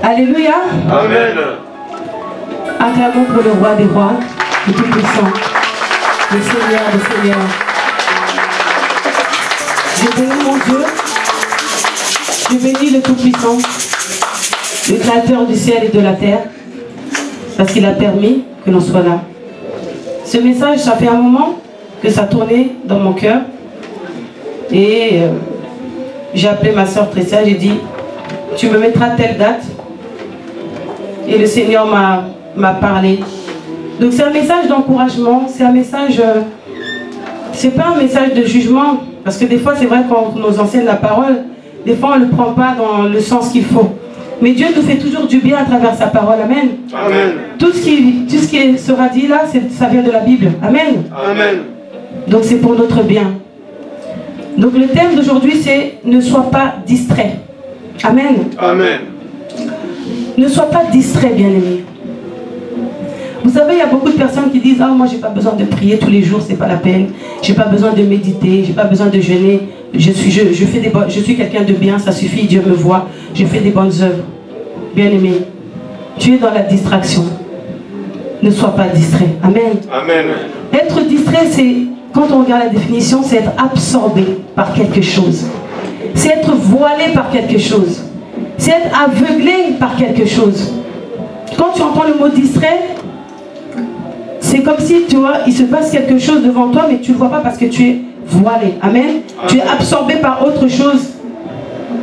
Alléluia. Amen. Acclamons pour le roi des rois, le Tout-Puissant, le Seigneur des Seigneurs. Je bénis mon Dieu, je bénis le Tout-Puissant, le Créateur du ciel et de la terre, parce qu'il a permis que l'on soit là. Ce message, ça fait un moment que ça tournait dans mon cœur. Et j'ai appelé ma soeur Tressia, j'ai dit, tu me mettras telle date. Et le Seigneur m'a parlé. Donc c'est un message d'encouragement, c'est un message, c'est pas un message de jugement, parce que des fois c'est vrai qu'on nous enseigne la parole, des fois on ne le prend pas dans le sens qu'il faut. Mais Dieu nous fait toujours du bien à travers sa parole, amen. Amen. Tout ce qui sera dit là, ça vient de la Bible, amen. Amen. Donc c'est pour notre bien. Donc le thème d'aujourd'hui c'est ne sois pas distrait, amen. Amen. Ne sois pas distrait, bien-aimé. Vous savez, il y a beaucoup de personnes qui disent « Ah, moi, j'ai pas besoin de prier tous les jours, c'est pas la peine. J'ai pas besoin de méditer, j'ai pas besoin de jeûner. Je suis quelqu'un de bien, ça suffit, Dieu me voit. Je fais des bonnes œuvres. » Bien-aimé, tu es dans la distraction. Ne sois pas distrait. Amen. Amen. Être distrait, c'est, quand on regarde la définition, c'est être absorbé par quelque chose. C'est être voilé par quelque chose. C'est être aveuglé par quelque chose. Quand tu entends le mot distrait, c'est comme si, tu vois, il se passe quelque chose devant toi, mais tu ne le vois pas parce que tu es voilé. Amen. Amen. Tu es absorbé par autre chose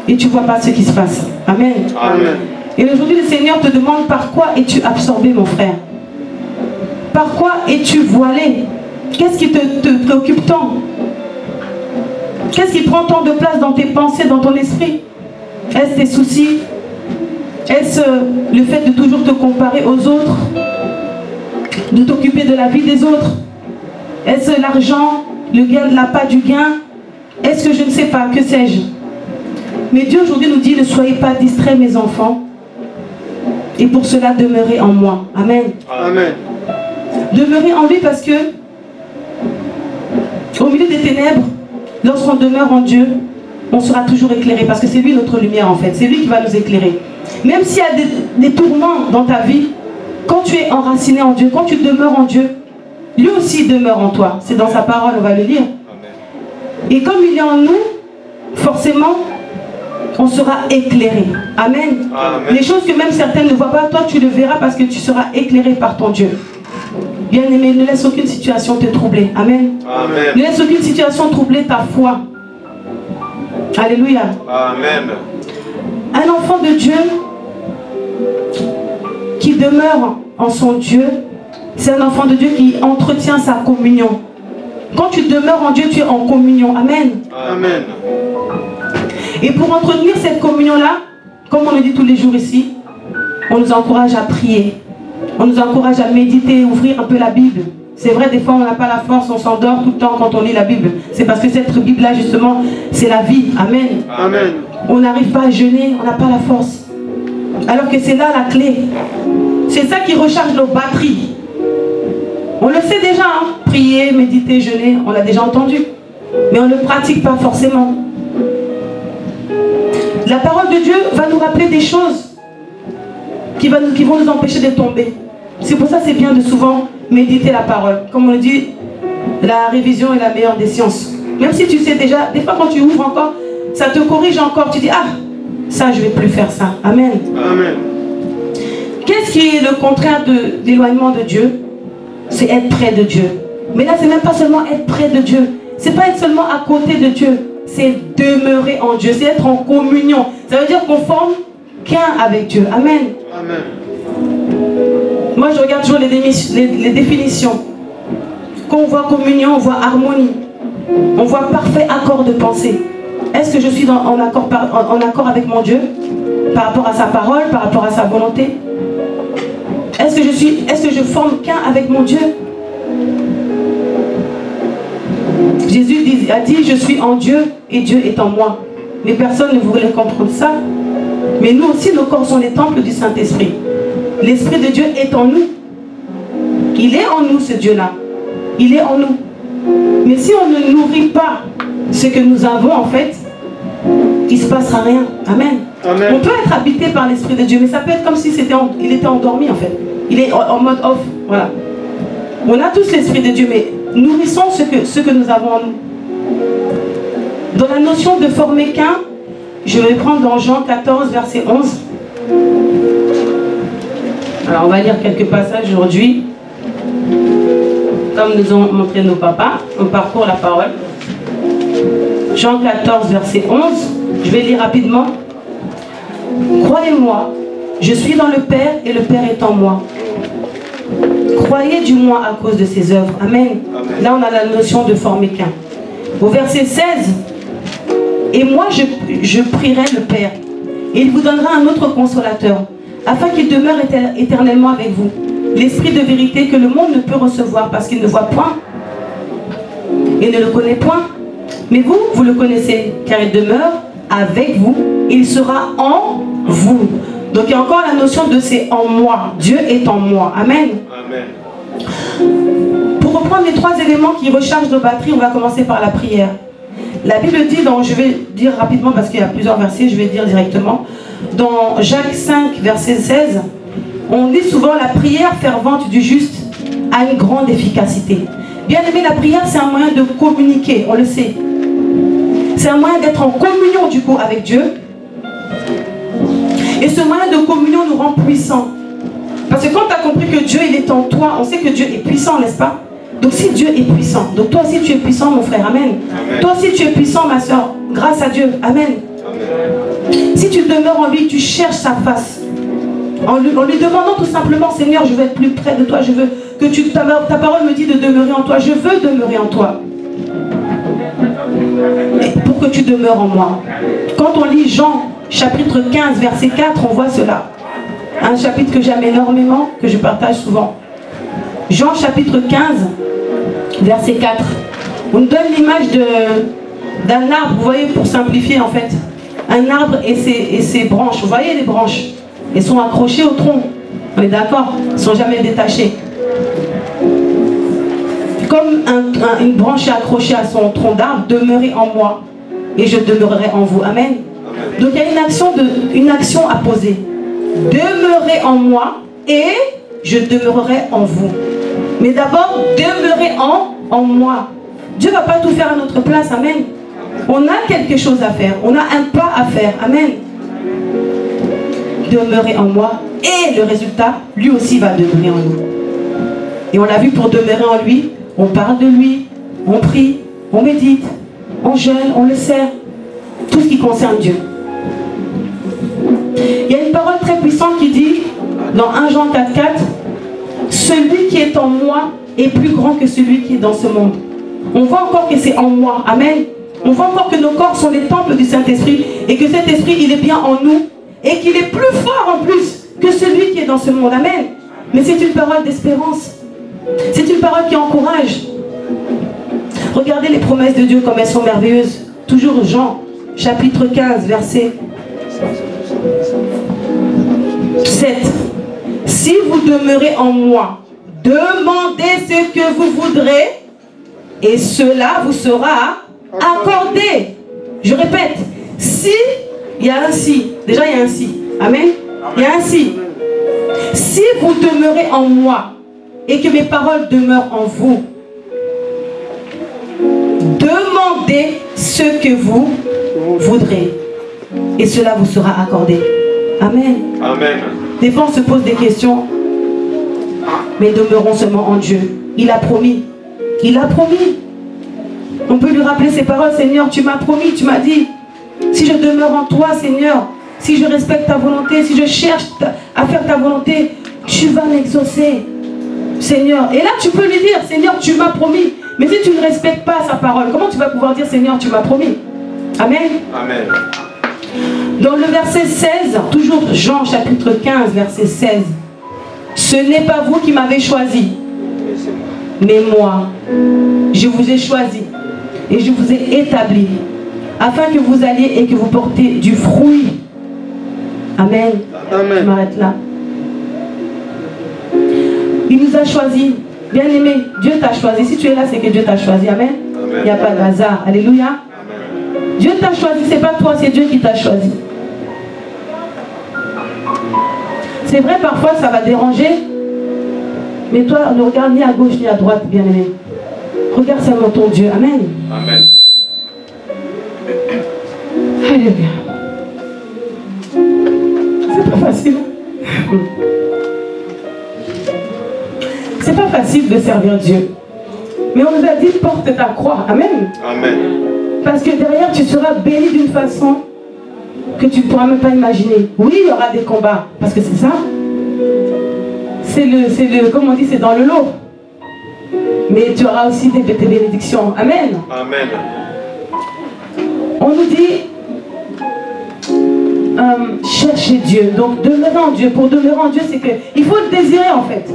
et tu ne vois pas ce qui se passe. Amen. Amen. Et aujourd'hui, le Seigneur te demande par quoi es-tu absorbé, mon frère? Par quoi es-tu voilé? Qu'est-ce qui te préoccupe tant? Qu'est-ce qui prend tant de place dans tes pensées, dans ton esprit? Est-ce tes soucis? Est-ce le fait de toujours te comparer aux autres? De t'occuper de la vie des autres? Est-ce l'argent, le gain de l'appât du gain? Est-ce que je ne sais pas, que sais-je? Mais Dieu aujourd'hui nous dit, ne soyez pas distraits mes enfants, et pour cela demeurez en moi. Amen. Amen. Demeurez en lui parce que au milieu des ténèbres, lorsqu'on demeure en Dieu, on sera toujours éclairé parce que c'est lui notre lumière en fait, c'est lui qui va nous éclairer. Même s'il y a des tourments dans ta vie, quand tu es enraciné en Dieu, quand tu demeures en Dieu, lui aussi demeure en toi. C'est dans sa parole, on va le lire. Et comme il est en nous, forcément, on sera éclairé. Amen. Amen. Les choses que même certaines ne voient pas, toi tu le verras parce que tu seras éclairé par ton Dieu. Bien-aimé, ne laisse aucune situation te troubler. Amen. Amen. Ne laisse aucune situation troubler ta foi. Alléluia. Amen. Un enfant de Dieu qui demeure en son Dieu, c'est un enfant de Dieu qui entretient sa communion. Quand tu demeures en Dieu, tu es en communion. Amen. Amen. Et pour entretenir cette communion-là, comme on le dit tous les jours ici, on nous encourage à prier. On nous encourage à méditer, ouvrir un peu la Bible. C'est vrai, des fois on n'a pas la force, on s'endort tout le temps quand on lit la Bible. C'est parce que cette Bible-là, justement, c'est la vie. Amen. Amen. On n'arrive pas à jeûner, on n'a pas la force. Alors que c'est là la clé. C'est ça qui recharge nos batteries. On le sait déjà, hein? Prier, méditer, jeûner, on l'a déjà entendu. Mais on ne le pratique pas forcément. La parole de Dieu va nous rappeler des choses qui vont nous empêcher de tomber. C'est pour ça que c'est bien de souvent méditer la parole. Comme on le dit, la révision est la meilleure des sciences. Même si tu sais déjà, des fois quand tu ouvres encore, ça te corrige encore. Tu dis, ah, ça je ne vais plus faire ça. Amen. Amen. Qu'est-ce qui est le contraire de l'éloignement de Dieu? C'est être près de Dieu. Mais là, c'est même pas seulement être près de Dieu. C'est pas être seulement à côté de Dieu. C'est demeurer en Dieu. C'est être en communion. Ça veut dire qu'on forme qu'un avec Dieu. Amen. Amen. Moi, je regarde toujours les définitions. Quand on voit communion, on voit harmonie. On voit parfait accord de pensée. Est-ce que je suis en accord avec mon Dieu? Par rapport à sa parole, par rapport à sa volonté? Est-ce que je forme qu'un avec mon Dieu? Jésus a dit, je suis en Dieu et Dieu est en moi. Mais personne ne voulait comprendre ça. Mais nous aussi, nos corps sont les temples du Saint-Esprit. L'Esprit de Dieu est en nous. Il est en nous, ce Dieu-là. Il est en nous. Mais si on ne nourrit pas ce que nous avons, en fait, il ne se passera rien. Amen. Amen. On peut être habité par l'Esprit de Dieu, mais ça peut être comme si il était endormi en fait. Il est en mode off. Voilà. On a tous l'Esprit de Dieu, mais nourrissons ce que nous avons en nous. Dans la notion de former qu'un, je vais prendre dans Jean 14, verset 11. Alors on va lire quelques passages aujourd'hui. Comme nous ont montré nos papas, on parcourt la parole. Jean 14, verset 11. Je vais lire rapidement. Croyez-moi, je suis dans le Père et le Père est en moi. Croyez du moins à cause de ses œuvres. Amen. Amen. Là, on a la notion de former qu'un. Au verset 16, et moi, je prierai le Père, et il vous donnera un autre consolateur, afin qu'il demeure éternellement avec vous. L'Esprit de vérité que le monde ne peut recevoir parce qu'il ne voit point et ne le connaît point. Mais vous, vous le connaissez, car il demeure avec vous, il sera en vous. Donc il y a encore la notion de c'est en moi. Dieu est en moi. Amen. Amen. Pour reprendre les trois éléments qui rechargent nos batteries, on va commencer par la prière. La Bible dit, je vais dire rapidement parce qu'il y a plusieurs versets, je vais dire directement. Dans Jacques 5, verset 16, on dit souvent la prière fervente du juste a une grande efficacité. Bien aimé, la prière c'est un moyen de communiquer, on le sait. C'est un moyen d'être en communion du coup avec Dieu. Et ce moyen de communion nous rend puissants. Parce que quand tu as compris que Dieu il est en toi, on sait que Dieu est puissant, n'est-ce pas? Donc si Dieu est puissant, donc toi aussi tu es puissant mon frère, amen. Amen. Toi aussi tu es puissant ma soeur, grâce à Dieu, amen. Amen. Si tu demeures en lui, tu cherches sa face. En lui demandant tout simplement, Seigneur, je veux être plus près de toi, je veux que ta parole me dit de demeurer en toi, je veux demeurer en toi. Et pour que tu demeures en moi. Quand on lit Jean, chapitre 15, verset 4, on voit cela. Un chapitre que j'aime énormément, que je partage souvent. Jean, chapitre 15, verset 4. On nous donne l'image d'un arbre, vous voyez, pour simplifier en fait. Un arbre et ses branches, vous voyez les branches? Elles sont accrochées au tronc. On est d'accord? Elles ne sont jamais détachées. Comme une branche est accrochée à son tronc d'arbre, demeurez en moi et je demeurerai en vous. Amen. Donc il y a une action à poser. Demeurez en moi et je demeurerai en vous. Mais d'abord, demeurez en moi. Dieu ne va pas tout faire à notre place. Amen. On a quelque chose à faire. On a un pas à faire. Amen. Demeurez en moi et le résultat, lui aussi va demeurer en nous. Et on l'a vu, pour demeurer en lui, on parle de lui, on prie, on médite, on jeûne, on le sert. Tout ce qui concerne Dieu. Il y a une parole très puissante qui dit, dans 1 Jean 4, 4, celui qui est en moi est plus grand que celui qui est dans ce monde. On voit encore que c'est en moi. Amen. On voit encore que nos corps sont les temples du Saint-Esprit et que cet esprit, il est bien en nous et qu'il est plus fort en plus que celui qui est dans ce monde. Amen. Mais c'est une parole d'espérance. C'est une parole qui encourage. Regardez les promesses de Dieu comme elles sont merveilleuses. Toujours Jean, chapitre 15, verset 7. Si vous demeurez en moi, demandez ce que vous voudrez et cela vous sera accordé. Je répète, si, il y a un si. Déjà il y a un si. Amen. Il y a un si. Si vous demeurez en moi et que mes paroles demeurent en vous, demandez ce que vous voudrez et cela vous sera accordé. Amen. Amen. Des fois on se pose des questions, mais demeurons seulement en Dieu. Il a promis. Il a promis. On peut lui rappeler ces paroles. Seigneur, tu m'as promis, tu m'as dit, si je demeure en toi, Seigneur, si je respecte ta volonté, si je cherche à faire ta volonté, tu vas m'exaucer, Seigneur. Et là, tu peux lui dire, Seigneur, tu m'as promis. Mais si tu ne respectes pas sa parole, comment tu vas pouvoir dire, Seigneur, tu m'as promis? Amen. Amen. Dans le verset 16, toujours Jean chapitre 15, verset 16. Ce n'est pas vous qui m'avez choisi, mais moi, je vous ai choisi et je vous ai établi, afin que vous alliez et que vous portiez du fruit. Amen. Amen. Je m'arrête là. Il nous a choisis. Bien aimé, Dieu t'a choisi. Si tu es là, c'est que Dieu t'a choisi. Amen. Il n'y a pas de hasard. Alléluia. Amen. Dieu t'a choisi. Ce n'est pas toi, c'est Dieu qui t'a choisi. C'est vrai, parfois ça va déranger. Mais toi, ne regarde ni à gauche ni à droite, bien-aimé. Regarde seulement ton Dieu. Amen. Amen. Alléluia. C'est pas facile. C'est pas facile de servir Dieu. Mais on nous a dit, porte ta croix. Amen. Amen. Parce que derrière, tu seras béni d'une façon que tu ne pourras même pas imaginer. Oui, il y aura des combats. Parce que c'est ça. Comme on dit, c'est dans le lot. Mais tu auras aussi des bénédictions. Amen. Amen. On nous dit, chercher Dieu. Donc, demeurer en Dieu. Pour demeurer en Dieu, c'est qu'il faut le désirer en fait.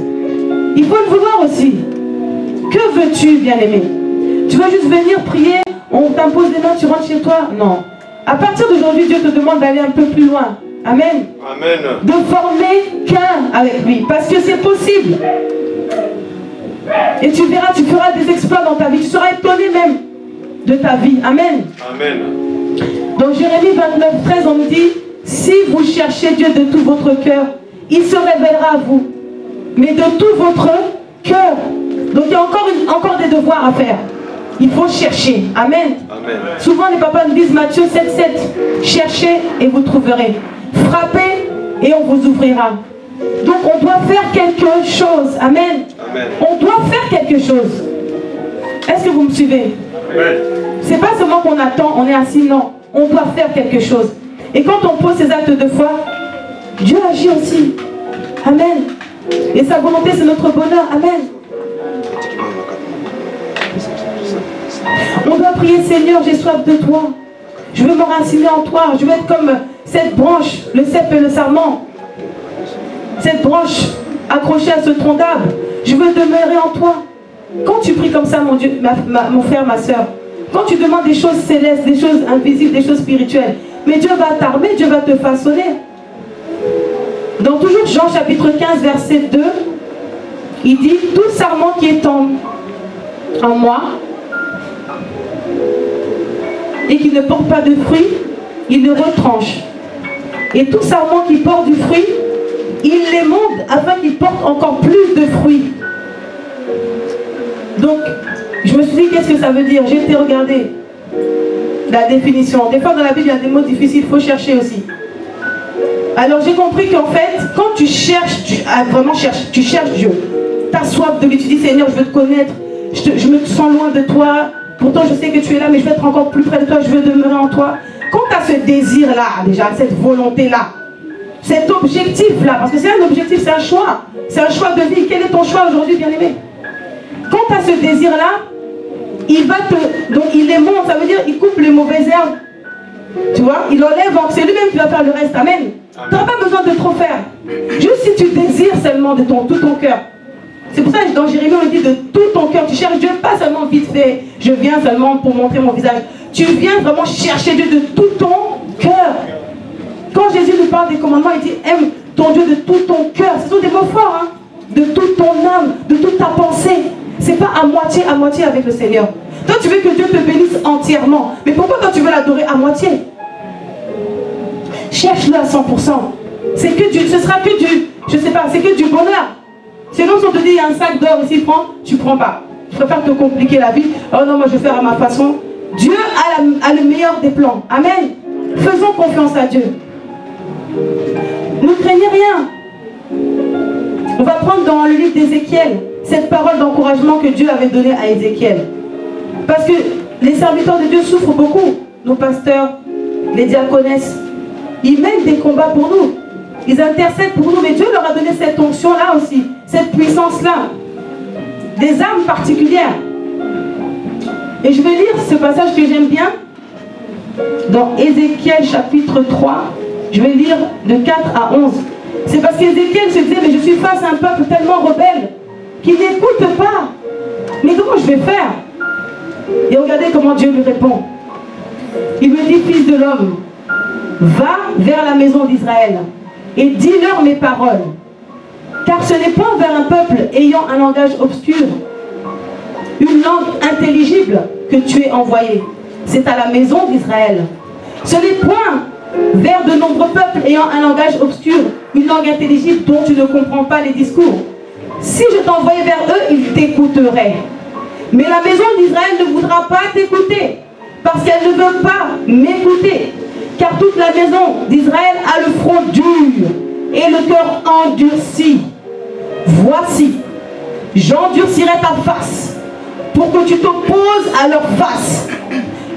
Il faut le vouloir aussi. Que veux-tu, bien-aimé? Tu veux juste venir prier, on t'impose les mains, tu rentres chez toi? Non. À partir d'aujourd'hui, Dieu te demande d'aller un peu plus loin. Amen. Amen. De former qu'un avec lui. Parce que c'est possible. Et tu verras, tu feras des exploits dans ta vie. Tu seras étonné même de ta vie. Amen. Amen. Dans Jérémie 29, 13, on nous dit, si vous cherchez Dieu de tout votre cœur, il se révélera à vous. Mais de tout votre cœur. Donc il y a encore des devoirs à faire. Il faut chercher. Amen. Amen. Souvent les papas nous disent Matthieu 7, 7. Cherchez et vous trouverez. Frappez et on vous ouvrira. Donc on doit faire quelque chose. Amen. Amen. On doit faire quelque chose. Est-ce que vous me suivez? Amen. C'est pas seulement qu'on attend, on est assis, non. On doit faire quelque chose. Et quand on pose ces actes de foi, Dieu agit aussi. Amen. Et sa volonté, c'est notre bonheur. Amen. On doit prier, Seigneur, j'ai soif de toi. Je veux m'enraciner en toi. Je veux être comme cette branche, le cep et le sarment. Cette branche accrochée à ce tronc d'arbre. Je veux demeurer en toi. Quand tu pries comme ça, mon Dieu, mon frère, ma soeur, quand tu demandes des choses célestes, des choses invisibles, des choses spirituelles, mais Dieu va t'armer, Dieu va te façonner. Dans toujours Jean chapitre 15, verset 2, il dit, tout sarment qui est en moi et qui ne porte pas de fruit, il le retranche. Et tout sarment qui porte du fruit, il les monte afin qu'il porte encore plus de fruits. Donc, je me suis dit, qu'est-ce que ça veut dire? J'ai été regarder la définition. Des fois, dans la Bible, il y a des mots difficiles, il faut chercher aussi. Alors, j'ai compris qu'en fait, quand tu cherches, tu cherches Dieu. Tu as soif de lui, tu dis, Seigneur, je veux te connaître, je me sens loin de toi, pourtant je sais que tu es là, mais je veux être encore plus près de toi, je veux demeurer en toi. Quand tu as ce désir-là, déjà, cette volonté-là, cet objectif-là, parce que c'est un objectif, c'est un choix de vie. Quel est ton choix aujourd'hui, bien-aimé? Quand tu as ce désir-là, il va te... Donc il les monte, ça veut dire il coupe les mauvaises herbes. Tu vois, il enlève, c'est lui-même qui va faire le reste. Amen. Tu n'auras pas besoin de trop faire. Juste si tu désires seulement de tout ton cœur. C'est pour ça que dans Jérémie, on dit de tout ton cœur. Tu cherches Dieu, pas seulement vite fait. Je viens seulement pour montrer mon visage. Tu viens vraiment chercher Dieu de tout ton cœur. Quand Jésus nous parle des commandements, il dit aime ton Dieu de tout ton cœur. Ce sont des mots forts, hein? De toute ton âme, de toute ta pensée. C'est pas à moitié avec le Seigneur. Toi, tu veux que Dieu te bénisse entièrement. Mais pourquoi toi, tu veux l'adorer à moitié? Cherche-le à 100%. C'est que du, ce sera que du, je sais pas, c'est que du bonheur. Sinon, si on te dit, il y a un sac d'or ici, prends, tu prends pas. Je préfère te compliquer la vie. Oh non, moi, je vais faire à ma façon. Dieu a le meilleur des plans. Amen. Faisons confiance à Dieu. Ne craignez rien. On va prendre dans le livre d'Ézéchiel cette parole d'encouragement que Dieu avait donnée à Ézéchiel. Parce que les serviteurs de Dieu souffrent beaucoup. Nos pasteurs, les diaconesses, ils mènent des combats pour nous. Ils intercèdent pour nous. Mais Dieu leur a donné cette onction-là aussi. Cette puissance-là. Des armes particulières. Et je vais lire ce passage que j'aime bien. Dans Ézéchiel chapitre 3. Je vais lire de 4 à 11. C'est parce qu'Ézéchiel se disait, mais je suis face à un peuple tellement rebelle qui n'écoute pas. Mais comment je vais faire? Et regardez comment Dieu lui répond. Il me dit, fils de l'homme, va vers la maison d'Israël et dis-leur mes paroles. Car ce n'est point vers un peuple ayant un langage obscur, une langue intelligible que tu es envoyé. C'est à la maison d'Israël. Ce n'est point vers de nombreux peuples ayant un langage obscur une langue intelligible dont tu ne comprends pas les discours. Si je t'envoyais vers eux, ils t'écouteraient. Mais la maison d'Israël ne voudra pas t'écouter, parce qu'elle ne veut pas m'écouter. Car toute la maison d'Israël a le front dur et le cœur endurci. Voici, j'endurcirai ta face pour que tu t'opposes à leur face.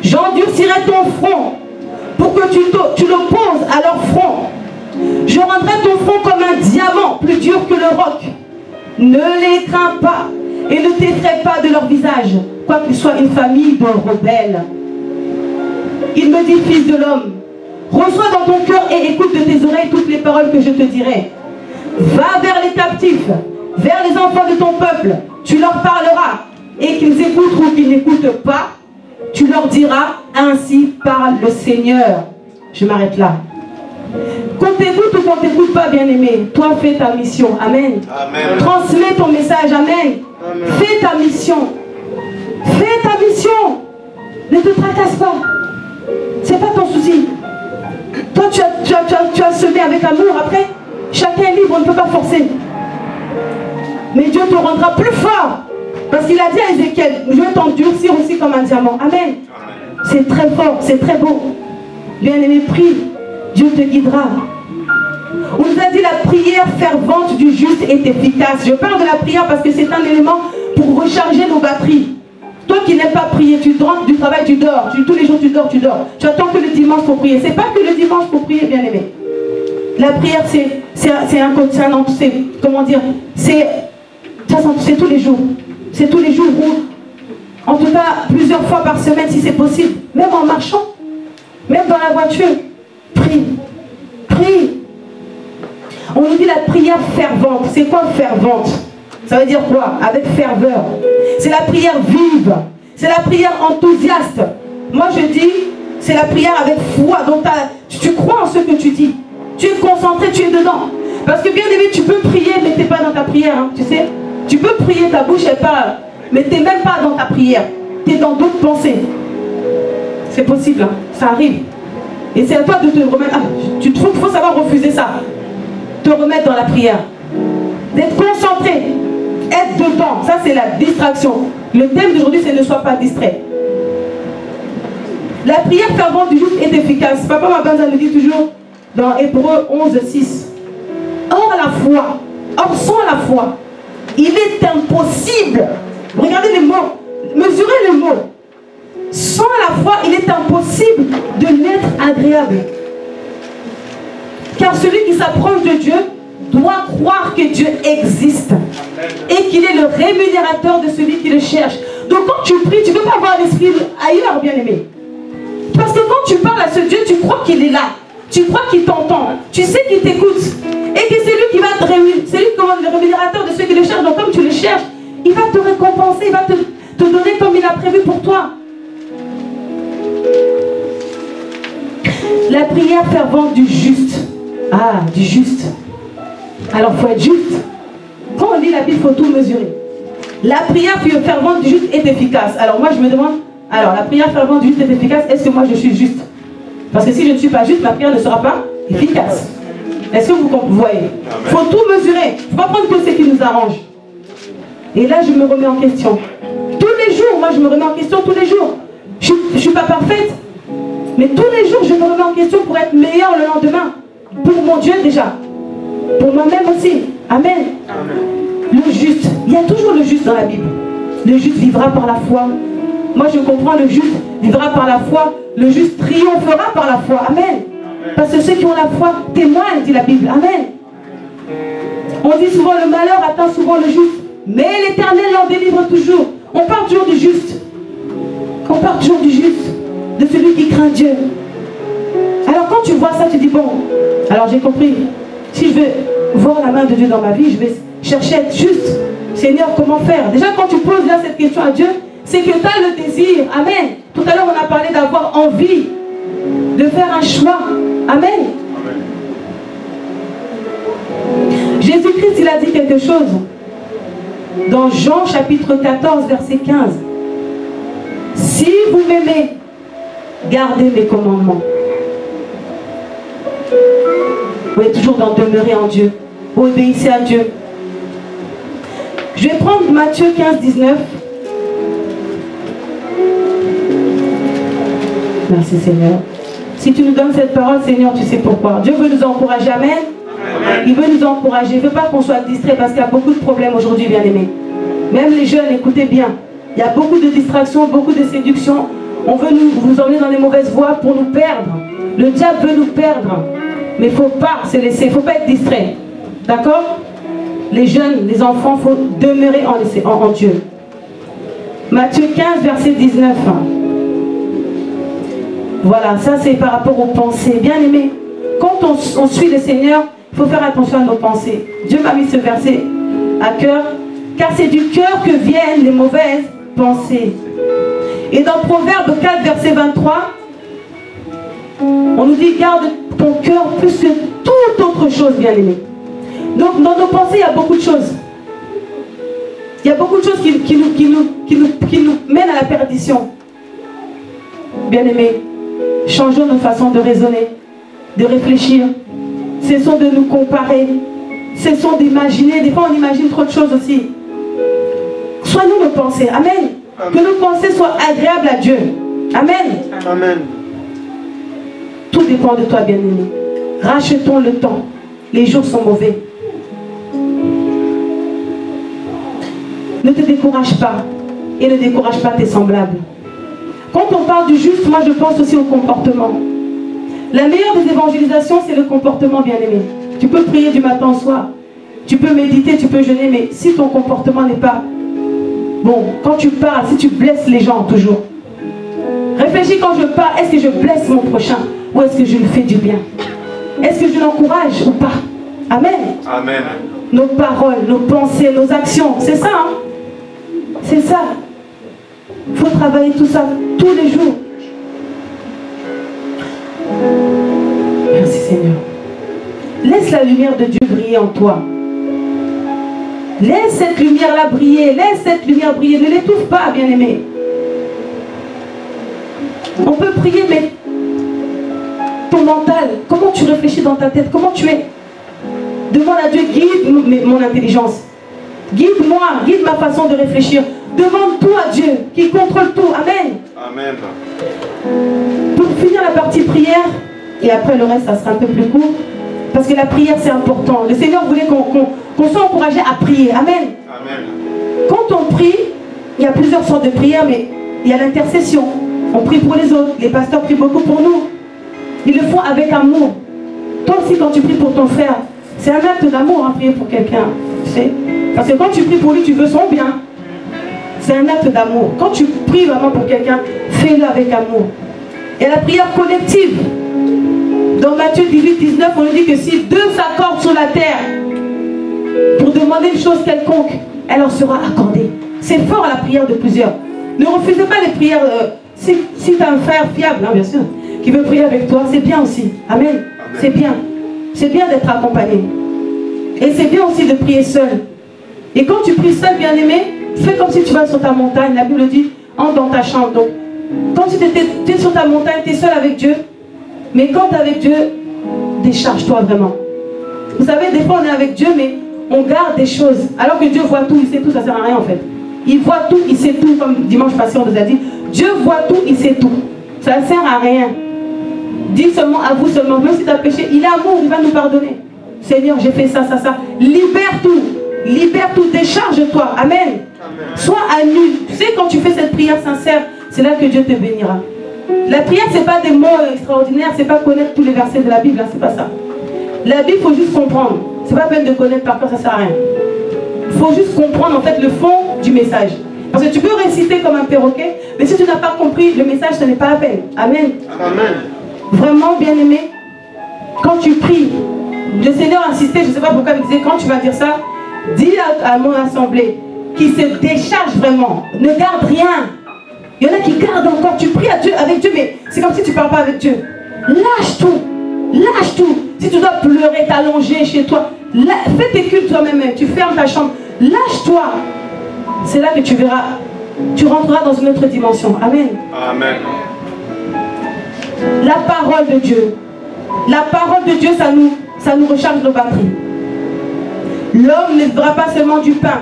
J'endurcirai ton front pour que tu l'opposes à leur front. Je rendrai ton front comme un diamant plus dur que le roc. Ne les crains pas et ne t'effraie pas de leur visage, quoiqu'ils soient une famille de rebelles. Il me dit, fils de l'homme, reçois dans ton cœur et écoute de tes oreilles toutes les paroles que je te dirai. Va vers les captifs, vers les enfants de ton peuple, tu leur parleras, et qu'ils écoutent ou qu'ils n'écoutent pas, tu leur diras, ainsi parle le Seigneur. Je m'arrête là. Qu'on t'écoute ou qu'on t'écoute pas, bien-aimé, toi fais ta mission. Amen. Amen. Transmets ton message. Amen. Amen. Fais ta mission. Fais ta mission. Ne te tracasse pas. C'est pas ton souci. Toi, tu as semé avec amour. Après, chacun est libre, on ne peut pas forcer. Mais Dieu te rendra plus fort. Parce qu'il a dit à Ézéchiel, je vais t'endurcir aussi comme un diamant. Amen. C'est très fort, c'est très beau. Bien-aimé, prie. Dieu te guidera. On nous a dit la prière fervente du juste est efficace. Je parle de la prière parce que c'est un élément pour recharger nos batteries. Toi qui n'aimes pas prier, tu rentres du travail, tu dors. Tous les jours tu dors, tu dors. Tu attends que le dimanche pour prier. C'est pas que le dimanche pour prier, bien aimé. La prière, comment dire, c'est tous les jours. C'est tous les jours où, en tout cas, plusieurs fois par semaine si c'est possible. Même en marchant, même dans la voiture. Prie. Prie. On nous dit la prière fervente. C'est quoi fervente? Ça veut dire quoi? Avec ferveur. C'est la prière vive. C'est la prière enthousiaste. Moi je dis, c'est la prière avec foi. Donc tu crois en ce que tu dis. Tu es concentré, tu es dedans. Parce que bien aimé, tu peux prier, mais tu n'es pas dans ta prière. Hein, tu sais? Tu peux prier, ta bouche elle parle, mais tu n'es même pas dans ta prière. Tu es dans d'autres pensées. C'est possible, hein, ça arrive. Et c'est à toi de te remettre. Ah, il faut savoir refuser ça. Te remettre dans la prière. D'être concentré. Être dedans. Ça, c'est la distraction. Le thème d'aujourd'hui, c'est ne sois pas distrait. La prière fervente du juste est efficace. Papa Mabanza nous dit toujours dans Hébreux 11:6. Or la foi, sans la foi, il est impossible. Regardez les mots. Mesurez les mots. Sans la foi, il est impossible de l'être agréable. Car celui qui s'approche de Dieu doit croire que Dieu existe et qu'il est le rémunérateur de celui qui le cherche. Donc quand tu pries, tu ne peux pas avoir l'esprit ailleurs, bien aimé. Parce que quand tu parles à ce Dieu, tu crois qu'il est là. Tu crois qu'il t'entend. Tu sais qu'il t'écoute. Et que c'est lui qui va te rémunérer. C'est lui qui est le rémunérateur de ceux qui le cherchent. Donc comme tu le cherches, il va te récompenser. Il va te donner comme il a prévu pour toi. La prière fervente du juste. Ah, du juste. Alors il faut être juste. Quand on lit la Bible, il faut tout mesurer. La prière fervente du juste est efficace. Alors moi je me demande, alors la prière fervente du juste est efficace, est-ce que moi je suis juste? Parce que si je ne suis pas juste, ma prière ne sera pas efficace. Est-ce que vous voyez? Il faut tout mesurer. Il ne faut pas prendre que ce qui nous arrange. Et là je me remets en question. Tous les jours, moi je me remets en question tous les jours. Je ne suis pas parfaite. Mais tous les jours je me remets en question pour être meilleur le lendemain. Pour mon Dieu déjà. Pour moi-même aussi. Amen. Amen. Le juste. Il y a toujours le juste dans la Bible. Le juste vivra par la foi. Moi je comprends, le juste vivra par la foi. Le juste triomphera par la foi. Amen. Amen. Parce que ceux qui ont la foi témoignent, dit la Bible. Amen. On dit souvent le malheur atteint souvent le juste. Mais l'Éternel l'en délivre toujours. On parle toujours du juste. On parle toujours du juste. De celui qui craint Dieu. Alors quand tu vois ça, tu dis bon, alors j'ai compris. Si je veux voir la main de Dieu dans ma vie, je vais chercher à être juste. Seigneur, comment faire? Déjà quand tu poses là cette question à Dieu, c'est que tu as le désir. Amen. Tout à l'heure on a parlé d'avoir envie de faire un choix. Amen. Amen. Jésus-Christ, il a dit quelque chose dans Jean chapitre 14 verset 15. Si vous m'aimez, gardez mes commandements. On est toujours dans demeurer en Dieu. Obéissez à Dieu. Je vais prendre Matthieu 15, 19. Merci Seigneur. Si tu nous donnes cette parole, Seigneur, tu sais pourquoi. Dieu veut nous encourager. Amen. Amen. Il veut nous encourager. Il ne veut pas qu'on soit distrait parce qu'il y a beaucoup de problèmes aujourd'hui, bien-aimés. Même les jeunes, écoutez bien. Il y a beaucoup de distractions, beaucoup de séductions. On veut vous emmener dans les mauvaises voies pour nous perdre. Le diable veut nous perdre. Mais il ne faut pas se laisser, il ne faut pas être distrait. D'accord? Les jeunes, les enfants, il faut demeurer en Dieu. Matthieu 15, verset 19. Voilà, ça c'est par rapport aux pensées. Bien aimé, quand on suit le Seigneur, il faut faire attention à nos pensées. Dieu m'a mis ce verset à cœur, car c'est du cœur que viennent les mauvaises pensées. Et dans Proverbe 4, verset 23, on nous dit, garde ton cœur plus que toute autre chose, bien aimé. Donc dans nos pensées, il y a beaucoup de choses. Il y a beaucoup de choses qui nous mènent à la perdition. Bien aimé, changeons nos façons de raisonner, de réfléchir. Cessons de nous comparer. Cessons d'imaginer. Des fois, on imagine trop de choses aussi. Soignons nos pensées. Amen. Amen. Que nos pensées soient agréables à Dieu. Amen. Amen. Tout dépend de toi, bien-aimé. Rachetons le temps. Les jours sont mauvais. Ne te décourage pas. Et ne décourage pas tes semblables. Quand on parle du juste, moi je pense aussi au comportement. La meilleure des évangélisations, c'est le comportement, bien-aimé. Tu peux prier du matin au soir. Tu peux méditer, tu peux jeûner, mais si ton comportement n'est pas bon, quand tu parles, si tu blesses les gens toujours. Réfléchis quand je parle, est-ce que je blesse mon prochain ou est-ce que je lui fais du bien? Est-ce que je l'encourage ou pas? Amen. Amen. Nos paroles, nos pensées, nos actions, c'est ça, hein? C'est ça. Il faut travailler tout ça tous les jours. Merci Seigneur. Laisse la lumière de Dieu briller en toi. Laisse cette lumière-là briller. Laisse cette lumière briller. Ne l'étouffe pas, bien-aimé. On peut prier, mais ton mental, comment tu réfléchis dans ta tête, comment tu es? Demande à Dieu, guide mon intelligence. Guide-moi, guide ma façon de réfléchir. Demande tout à Dieu, qui contrôle tout. Amen. Amen. Pour finir la partie prière, et après le reste, ça sera un peu plus court, parce que la prière, c'est important. Le Seigneur voulait qu'on soit encouragé à prier. Amen. Amen. Quand on prie, il y a plusieurs sortes de prières, mais il y a l'intercession. On prie pour les autres. Les pasteurs prient beaucoup pour nous. Ils le font avec amour. Toi aussi, quand tu pries pour ton frère, c'est un acte d'amour, hein, prier pour quelqu'un. Tu sais? Parce que quand tu pries pour lui, tu veux son bien. C'est un acte d'amour. Quand tu pries vraiment pour quelqu'un, fais-le avec amour. Et la prière collective. Dans Matthieu 18, 19, on nous dit que si deux s'accordent sur la terre pour demander une chose quelconque, elle leur sera accordée. C'est fort la prière de plusieurs. Ne refusez pas les prières. Si tu as un frère fiable, hein, bien sûr, qui veut prier avec toi, c'est bien aussi. Amen. Amen. C'est bien. C'est bien d'être accompagné. Et c'est bien aussi de prier seul. Et quand tu pries seul, bien-aimé, fais comme si tu vas sur ta montagne. La Bible dit, entre dans ta chambre. Donc, quand tu es sur ta montagne, tu es seul avec Dieu. Mais quand tu es avec Dieu, décharge-toi vraiment. Vous savez, des fois on est avec Dieu, mais on garde des choses. Alors que Dieu voit tout, il sait tout, ça ne sert à rien en fait. Il voit tout, il sait tout, comme dimanche passé on nous a dit. Dieu voit tout, il sait tout. Ça ne sert à rien. Dis seulement à vous seulement, même si tu as péché, il est amour, il va nous pardonner. Seigneur, j'ai fait ça, ça, ça. Libère tout, décharge-toi. Amen. Amen. Sois à nu. Tu sais, quand tu fais cette prière sincère, c'est là que Dieu te bénira. La prière, ce n'est pas des mots extraordinaires, c'est pas connaître tous les versets de la Bible, hein, c'est pas ça. La Bible, il faut juste comprendre. C'est pas peine de connaître par cœur, ça sert à rien. Il faut juste comprendre en fait le fond du message. Parce que tu peux réciter comme un perroquet, mais si tu n'as pas compris le message, ce n'est pas la peine. Amen. Amen. Vraiment, bien aimé, quand tu pries, le Seigneur insistait, je ne sais pas pourquoi il me disait, quand tu vas dire ça, dis à mon assemblée qui se décharge vraiment, ne garde rien. Il y en a qui gardent encore, tu pries à Dieu, avec Dieu, mais c'est comme si tu ne parles pas avec Dieu. Lâche tout, lâche tout. Si tu dois pleurer, t'allonger chez toi, fais tes cultes toi-même, tu fermes ta chambre, lâche-toi. C'est là que tu verras, tu rentreras dans une autre dimension. Amen. Amen. La parole de Dieu. La parole de Dieu, Ça nous recharge nos batteries. L'homme ne vivra pas seulement du pain,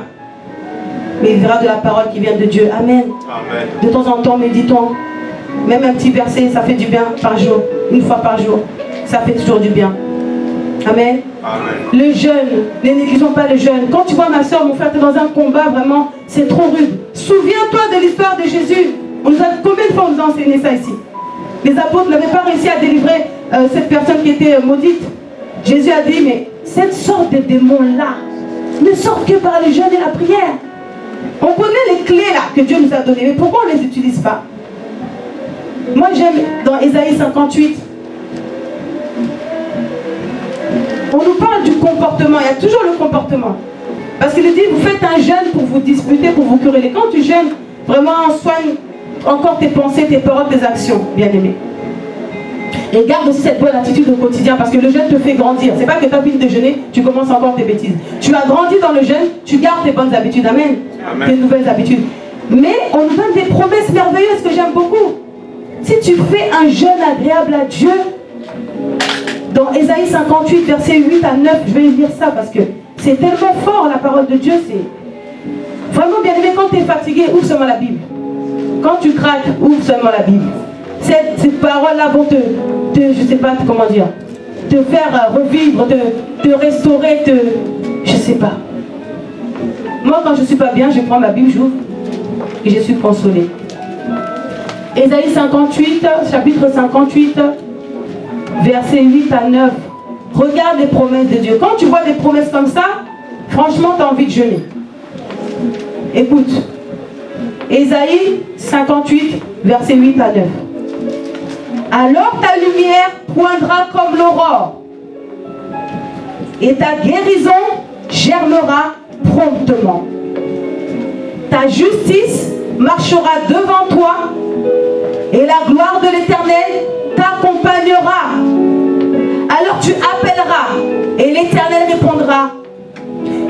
mais il vivra de la parole qui vient de Dieu. Amen. Amen. De temps en temps, méditons. Même un petit verset, ça fait du bien par jour. Une fois par jour. Ça fait toujours du bien. Amen. Amen. Le jeûne, ne négligeons pas le jeûne. Quand tu vois ma soeur, mon frère, tu es dans un combat, vraiment, c'est trop rude. Souviens-toi de l'histoire de Jésus. Combien de fois on nous a enseigné ça ici? Les apôtres n'avaient pas réussi à délivrer cette personne qui était maudite. Jésus a dit, mais cette sorte de démons-là ne sortent que par le jeûne et la prière. On connaît les clés là que Dieu nous a données, mais pourquoi on ne les utilise pas? Moi j'aime dans Ésaïe 58, on nous parle du comportement, il y a toujours le comportement. Parce qu'il dit, vous faites un jeûne pour vous disputer, pour vous quereller. Quand tu jeûnes, vraiment soigne encore tes pensées, tes paroles, tes actions, bien aimé. Et garde aussi cette bonne attitude au quotidien, parce que le jeûne te fait grandir. C'est pas que tu as fini de jeûner, tu commences encore tes bêtises. Tu as grandi dans le jeûne, tu gardes tes bonnes habitudes. Amen. Amen. Tes nouvelles habitudes. Mais on nous donne des promesses merveilleuses que j'aime beaucoup. Si tu fais un jeûne agréable à Dieu, dans Ésaïe 58, versets 8 à 9, je vais lire ça parce que c'est tellement fort la parole de Dieu. C'est vraiment bien aimé. Quand tu es fatigué, ouvre seulement la Bible. Quand tu craques, ouvre seulement la Bible. Ces paroles-là vont je sais pas comment dire, te faire revivre, te restaurer, je sais pas. Moi, quand je suis pas bien, je prends ma Bible, j'ouvre et je suis consolée. Ésaïe 58, chapitre 58, versets 8 à 9. Regarde les promesses de Dieu. Quand tu vois des promesses comme ça, franchement, tu as envie de jeûner. Écoute. Ésaïe 58, versets 8 à 9. Alors ta lumière poindra comme l'aurore, et ta guérison germera promptement. Ta justice marchera devant toi, et la gloire de l'Éternel t'accompagnera. Alors tu appelleras, et l'Éternel répondra.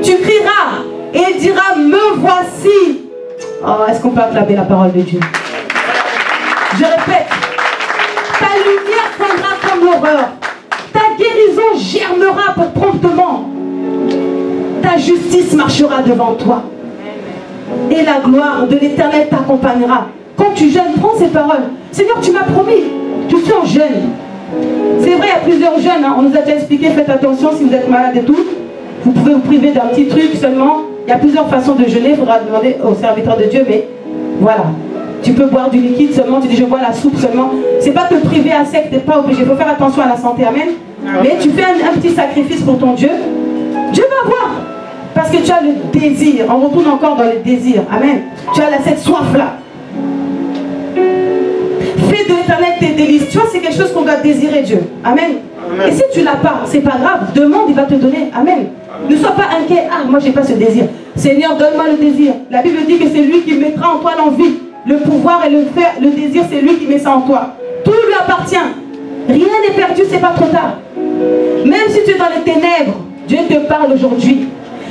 Tu crieras, et il dira, me voici. Oh, est-ce qu'on peut acclamer la parole de Dieu? Je répète. Ta lumière prendra comme l'horreur. Ta guérison germera promptement. Ta justice marchera devant toi. Et la gloire de l'Éternel t'accompagnera. Quand tu jeûnes, prends ces paroles. Seigneur, tu m'as promis. Je suis en jeûne. C'est vrai, il y a plusieurs jeûnes. Hein. On nous a déjà expliqué, faites attention si vous êtes malade et tout. Vous pouvez vous priver d'un petit truc seulement. Il y a plusieurs façons de jeûner. Il faudra demander au serviteur de Dieu. Mais voilà. Tu peux boire du liquide seulement, tu dis je bois la soupe seulement. C'est pas te priver à sec, tu n'es pas obligé. Il faut faire attention à la santé, amen. Mais tu fais un petit sacrifice pour ton Dieu. Dieu va voir. Parce que tu as le désir. On retourne encore dans le désir, amen. Tu as cette soif-là. Fais de l'Éternel tes délices. Tu vois, c'est quelque chose qu'on doit désirer, Dieu. Amen. Amen. Et si tu l'as pas, c'est pas grave. Demande, il va te donner. Amen. Ne sois pas inquiet. Ah, moi, j'ai pas ce désir. Seigneur, donne-moi le désir. La Bible dit que c'est lui qui mettra en toi l'envie. Le pouvoir et le désir, c'est lui qui met ça en toi. Tout lui appartient. Rien n'est perdu, c'est pas trop tard. Même si tu es dans les ténèbres, Dieu te parle aujourd'hui.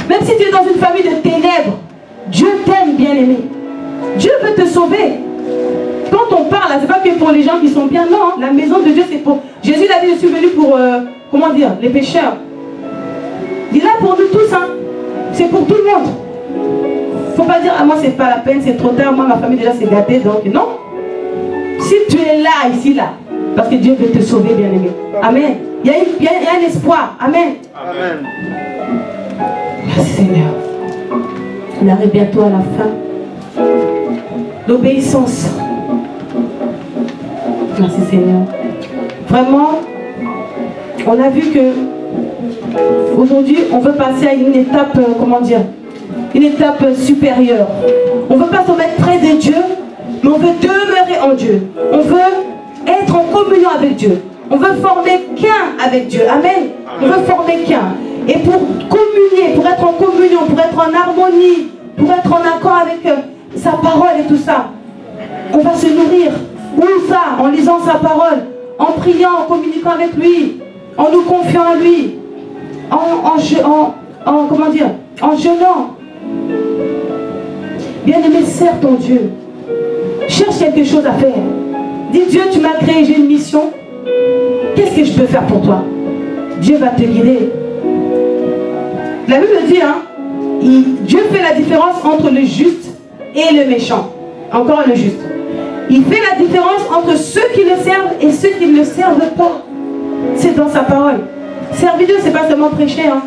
Même si tu es dans une famille de ténèbres, Dieu t'aime, bien-aimé. Dieu veut te sauver. Quand on parle, c'est pas que pour les gens qui sont bien, non. La maison de Dieu, c'est pour... Jésus l'a dit, je suis venu pour, comment dire, les pécheurs. Il est là pour nous tous, hein. C'est pour tout le monde. Il ne faut pas dire, ah moi c'est pas la peine, c'est trop tard, moi ma famille déjà s'est gâtée, donc non. Si tu es là, ici, là, parce que Dieu veut te sauver, bien aimé. Amen. Il y a un espoir. Amen. Amen. Merci Seigneur. On arrive bientôt à la fin. L'obéissance. Merci Seigneur. Vraiment, on a vu que aujourd'hui, on veut passer à une étape, comment dire, une étape supérieure. On ne veut pas se mettre près de Dieu, mais on veut demeurer en Dieu. On veut être en communion avec Dieu. On veut former qu'un avec Dieu. Amen. On veut former qu'un. Et pour communier, pour être en communion, pour être en harmonie, pour être en accord avec sa parole et tout ça, on va se nourrir. Où ça? En lisant sa parole, en priant, en communiquant avec lui, en nous confiant à lui, comment dire, en jeûnant. Bien-aimé, sers ton Dieu. Cherche quelque chose à faire. Dis Dieu, tu m'as créé, j'ai une mission. Qu'est-ce que je peux faire pour toi? Dieu va te guider. La Bible dit, hein, Dieu fait la différence entre le juste et le méchant. Encore le juste. Il fait la différence entre ceux qui le servent et ceux qui ne le servent pas. C'est dans sa parole. Servir Dieu, c'est pas seulement prêcher. Hein.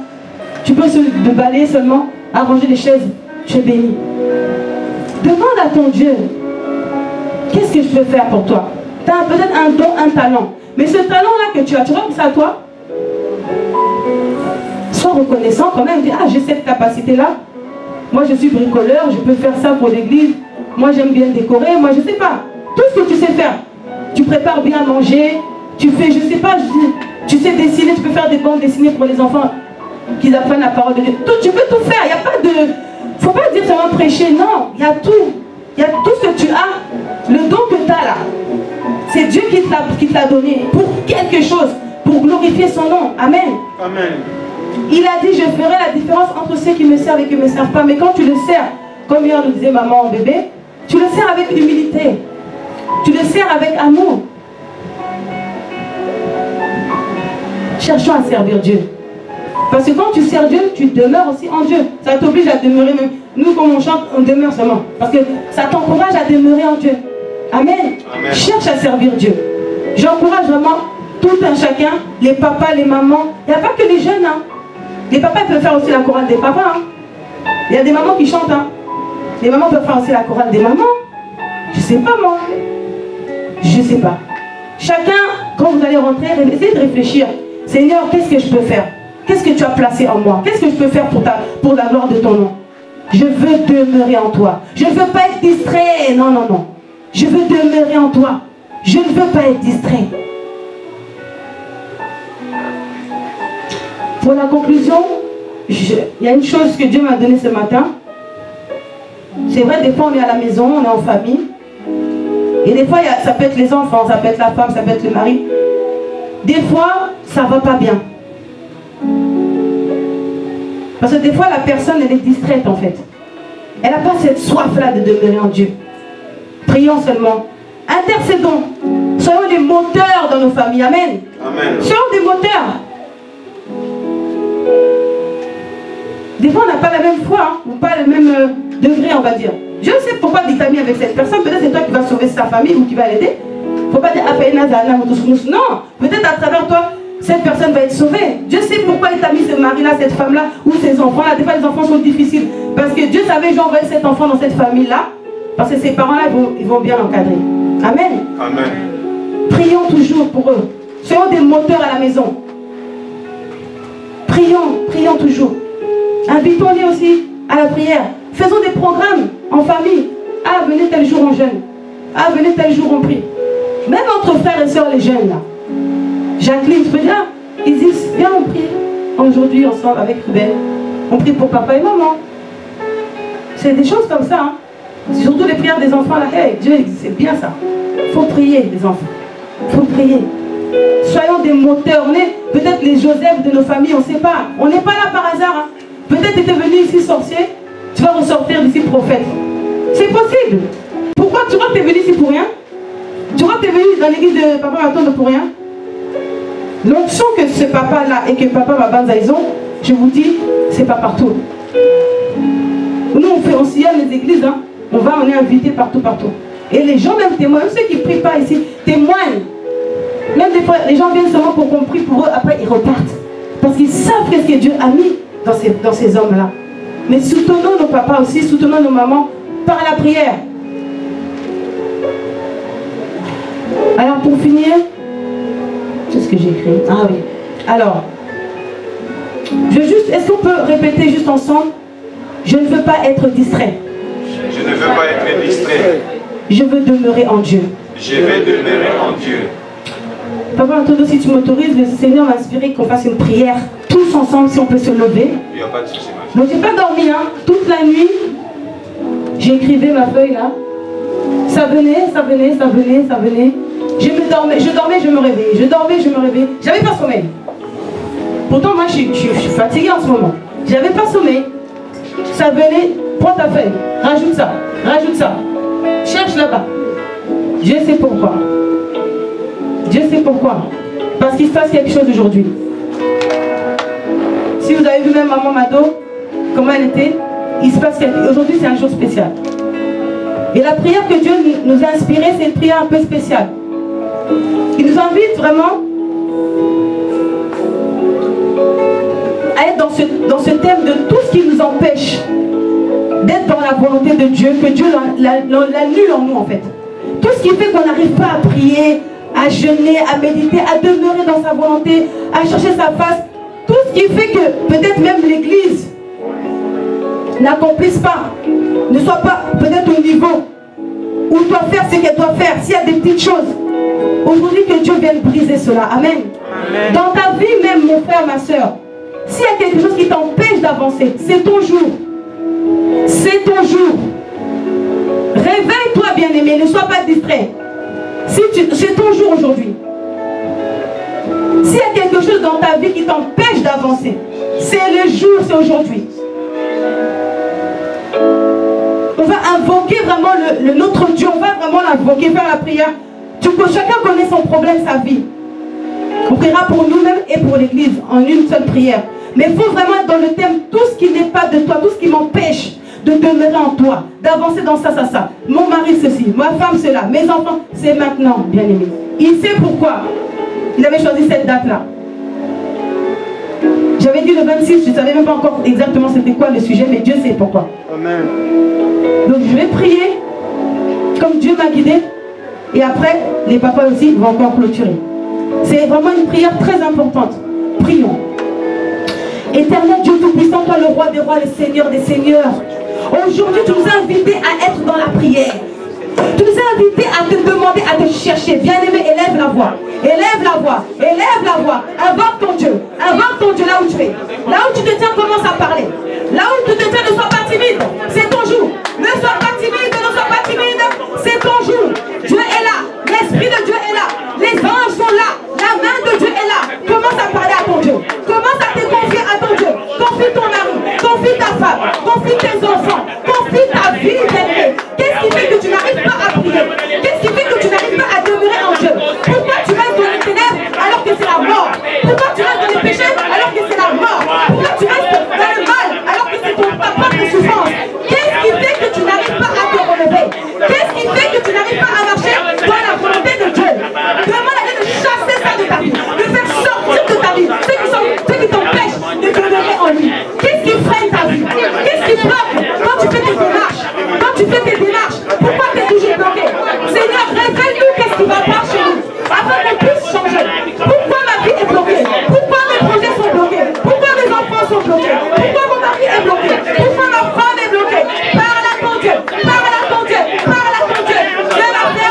Tu peux te balayer seulement, arranger les chaises. Tu es béni. Demande à ton Dieu, qu'est-ce que je peux faire pour toi? Tu as peut-être un don, un talent. Mais ce talent-là que tu vois que c'est à toi? Sois reconnaissant quand même. Dis, ah, j'ai cette capacité-là. Moi, je suis bricoleur, je peux faire ça pour l'église. Moi, j'aime bien décorer. Moi, je ne sais pas. Tout ce que tu sais faire. Tu prépares bien à manger. Tu fais, je ne sais pas, tu sais dessiner. Tu peux faire des bandes dessinées pour les enfants qu'ils apprennent la parole de Dieu. Tu peux tout faire. Il n'y a pas de... Il ne faut pas dire seulement prêcher. Non, il y a tout. Il y a tout ce que tu as. Le don que tu as là. C'est Dieu qui te l'a donné pour quelque chose. Pour glorifier son nom. Amen. Amen. Il a dit, je ferai la différence entre ceux qui me servent et qui ne me servent pas. Mais quand tu le sers, comme hier nous disait maman, bébé, tu le sers avec humilité. Tu le sers avec amour. Cherchons à servir Dieu. Parce que quand tu sers Dieu, tu demeures aussi en Dieu. Ça t'oblige à demeurer même. Nous, comme on chante, on demeure seulement. Parce que ça t'encourage à demeurer en Dieu. Amen. Amen. Cherche à servir Dieu. J'encourage vraiment tout un chacun, les papas, les mamans. Il n'y a pas que les jeunes. Hein. Les papas peuvent faire aussi la chorale des papas. Hein. Il y a des mamans qui chantent. Hein. Les mamans peuvent faire aussi la chorale des mamans. Je ne sais pas moi. Je ne sais pas. Chacun, quand vous allez rentrer, essayez de réfléchir. Seigneur, qu'est-ce que je peux faire? Qu'est-ce que tu as placé en moi? Qu'est-ce que je peux faire pour la gloire de ton nom? Je veux demeurer en toi. Je ne veux pas être distrait. Non, non, non. Je veux demeurer en toi. Je ne veux pas être distrait. Pour la conclusion, il y a une chose que Dieu m'a donnée ce matin. C'est vrai, des fois on est à la maison, on est en famille. Et des fois, ça peut être les enfants, ça peut être la femme, ça peut être le mari. Des fois, ça ne va pas bien. Parce que des fois, la personne, elle est distraite en fait. Elle n'a pas cette soif-là de demeurer en Dieu. Prions seulement. Intercédons. Soyons des moteurs dans nos familles. Amen. Amen. Soyons des moteurs. Des fois, on n'a pas la même foi, hein, ou pas le même degré, on va dire. Je ne sais pourquoi tu t'as mis avec cette personne. Peut-être c'est toi qui vas sauver sa famille ou qui va l'aider. Il ne faut pas dire non. Peut-être à travers toi, cette personne va être sauvée. Dieu sait pourquoi il t'a mis ce mari-là, cette femme-là, ou ces enfants-là. Des fois, les enfants sont difficiles. Parce que Dieu savait, j'ai envoyé cet enfant dans cette famille-là. Parce que ces parents-là, ils vont bien l'encadrer. Amen. Amen. Prions toujours pour eux. Soyons des moteurs à la maison. Prions toujours. Invitons-les aussi à la prière. Faisons des programmes en famille. Ah, venez tel jour on jeûne. Ah, venez tel jour on prie. Même entre frères et sœurs, les jeunes là. Jacqueline, tu peux dire, Isis, viens on prie. Aujourd'hui, ensemble avec Ruben. On prie pour papa et maman. C'est des choses comme ça. Hein. Surtout les prières des enfants là. Hey, Dieu, c'est bien ça. Il faut prier, les enfants. Il faut prier. Soyons des moteurs. On est peut-être les Joseph de nos familles, on ne sait pas. On n'est pas là par hasard. Hein. Peut-être tu étais venu ici sorcier, tu vas ressortir d'ici prophète. C'est possible. Pourquoi tu crois que tu es venu ici pour rien? Tu crois que tu es venu dans l'église de Papa Matonde pour rien? L'onction que ce papa-là et que Papa Mabanza ils ont, je vous dis, c'est pas partout. Nous, on sillonne les églises, hein. On est invité partout. Et les gens même témoignent, même ceux qui ne prient pas ici, témoignent. Même des fois, les gens viennent seulement pour qu'on prie pour eux, après ils repartent. Parce qu'ils savent ce que Dieu a mis dans ces hommes-là. Mais soutenons nos papas aussi, soutenons nos mamans par la prière. Alors pour finir, c'est ce que j'ai écrit. Ah oui. Alors, est-ce qu'on peut répéter juste ensemble? Je ne veux pas être distrait. Je ne veux pas être distrait. Je veux demeurer en Dieu. Je veux demeurer en Dieu. Papa Antonio, si tu m'autorises, le Seigneur m'a inspiré qu'on fasse une prière tous ensemble, si on peut se lever. Il n'y a pas de souci. Donc j'ai pas dormi, hein. Toute la nuit, j'écrivais ma feuille là. Ça venait. Je dormais, je me réveillais. Je dormais, je me réveillais. J'avais pas sommeil. Pourtant, moi, je suis fatiguée en ce moment. J'avais pas sommeil. Ça venait, prends ta feuille, rajoute ça. Cherche là-bas. Dieu sait pourquoi. Parce qu'il se passe quelque chose aujourd'hui. Si vous avez vu même Maman Mado, comment elle était, il se passe quelque chose. Aujourd'hui, c'est un jour spécial. Et la prière que Dieu nous a inspirée, c'est une prière un peu spéciale. Il nous invite vraiment à être dans ce thème de tout ce qui nous empêche d'être dans la volonté de Dieu, que Dieu l'annule en nous en fait. Tout ce qui fait qu'on n'arrive pas à prier, à jeûner, à méditer, à demeurer dans sa volonté, à chercher sa face. Tout ce qui fait que peut-être même l'Église n'accomplisse pas, ne soit pas peut-être au niveau où doit faire ce qu'elle doit faire, s'il y a des petites choses. Aujourd'hui que Dieu vienne briser cela. Amen. Amen. Dans ta vie même, mon frère, ma soeur, s'il y a quelque chose qui t'empêche d'avancer, c'est ton jour. C'est ton jour. Réveille-toi, bien-aimé, ne sois pas distrait. C'est ton jour aujourd'hui. S'il y a quelque chose dans ta vie qui t'empêche d'avancer, c'est le jour, c'est aujourd'hui. On va invoquer vraiment notre Dieu, on va vraiment l'invoquer, faire la prière. Chacun connaît son problème, sa vie. On priera pour nous-mêmes et pour l'Église en une seule prière. Mais il faut vraiment être dans le thème, tout ce qui n'est pas de toi, tout ce qui m'empêche de demeurer en toi, d'avancer dans ça. Mon mari ceci, ma femme cela, mes enfants, c'est maintenant, bien aimé. Il sait pourquoi il avait choisi cette date-là. J'avais dit le 26, je ne savais même pas encore exactement c'était quoi le sujet, mais Dieu sait pourquoi. Amen. Donc je vais prier comme Dieu m'a guidé. Et après, les papas aussi vont encore clôturer. C'est vraiment une prière très importante. Prions. Éternel Dieu Tout-Puissant, toi le roi des rois, le Seigneur des seigneurs. Aujourd'hui, tu nous as invités à être dans la prière. Tu nous as invités à te demander, à te chercher. Bien-aimé, élève la voix. Élève la voix. Élève la voix. Invoque ton Dieu. Invoque ton Dieu là où tu es. Là où tu te tiens, commence à parler. Là où tu te tiens, ne sois pas timide. C'est ton jour. Ne sois pas timide, ne sois pas timide. C'est ton jour. Dieu est là. L'Esprit de Dieu est là. Les anges sont là. La main de Dieu est là. Commence à parler à ton Dieu. Commence à te confier à ton Dieu. Confie ton mari. Confie ta femme. Confie tes enfants. Confie ta vie, bien-aimé. Qu'est-ce qui fait que tu n'arrives pas à prier? Qu'est-ce qui fait que tu n'arrives pas à demeurer en Dieu? Pourquoi tu restes dans les ténèbres alors que c'est la mort? Pourquoi tu restes dans les péchés alors que c'est la mort? Pourquoi tu restes dans le mal alors que c'est ta propre souffrance? Qu'est-ce qui fait que tu n'arrives pas à te relever? Qu'est-ce qui fait que tu n'arrives pas à marcher dans la volonté de Dieu? Demande à Dieu de chasser ça de ta vie, de faire sortir de ta vie ceux qui t'empêchent de demeurer en lui. Qu'est-ce qui freine ta vie? Qu'est-ce qui bloque quand tu fais tes démarches? Quand tu fais tes démarches, pourquoi tu es toujours bloqué? Seigneur, révèle-nous qu'est-ce qui va pas chez nous, afin qu'on puisse changer. Pourquoi ma vie est bloquée? Pourquoi mes projets sont bloqués? Pourquoi mes enfants sont bloqués? Pourquoi mon mari est bloqué? Pourquoi ma femme est bloquée? Parle à ton Dieu, parle à ton Dieu, parle à ton Dieu. Dieu va faire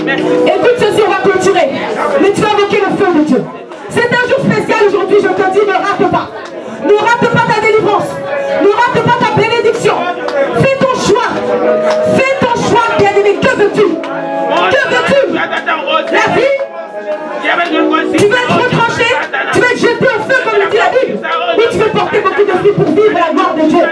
Écoute ceci, on va clôturer. Mais tu vas invoquer le feu de Dieu. C'est un jour spécial aujourd'hui, je te dis, ne rate pas. Ne rate pas ta délivrance. Ne rate pas ta bénédiction. Fais ton choix. Fais ton choix, bien-aimé. Que veux-tu? Que veux-tu? La vie? Tu veux être retranché? Tu veux être jeté au feu comme le dit la Bible? Ou tu veux porter beaucoup de fruits pour vivre la gloire de Dieu?